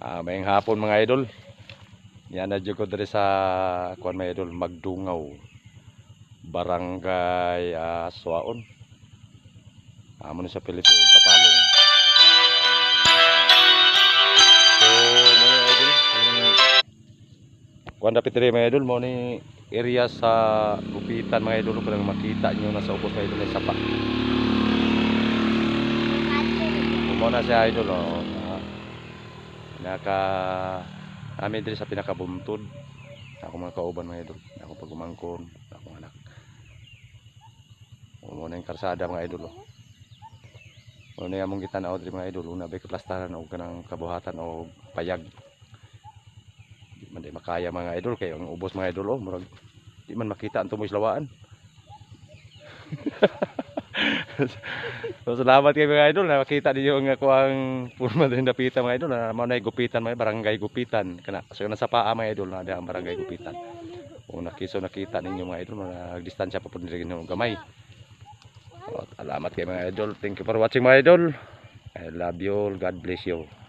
Mayang hapon mga idol. Yan na jud ko diri sa kuan mga idol, Magdungaw. Barangay Suaon. Amo sa Pilipino Kapalong. So mga idol, kuan dapat diri mga idol mo ni area sa gupitan mga idol para makita niyo na sa ubos mga idol ay sapa. Mo na si idol naka amin diri sa pinakabuntod. Ako mga kauban mga idol, ako pagumangkon, ako anak. Muna yung karsada mga idol. Muna yung among gitanaw diri mga idol, una bay kaplastaran og kanang kabuhatan o payag. Di man di makaya mga idol kay ang ubos mga idol murag di man makita ang tumoy lawaan. So, salamat kayo mga idol na makita niyo ang ako ang purma din napita mga idol na mao na gupitan mga barangay gupitan kana so nasa paa mga idol na ang barangay gupitan. Kung nakita ninyo mga idol na distansya pa pud diri ng gamay. Salamat kayo mga idol. Thank you for watching mga idol. I love you all. God bless you.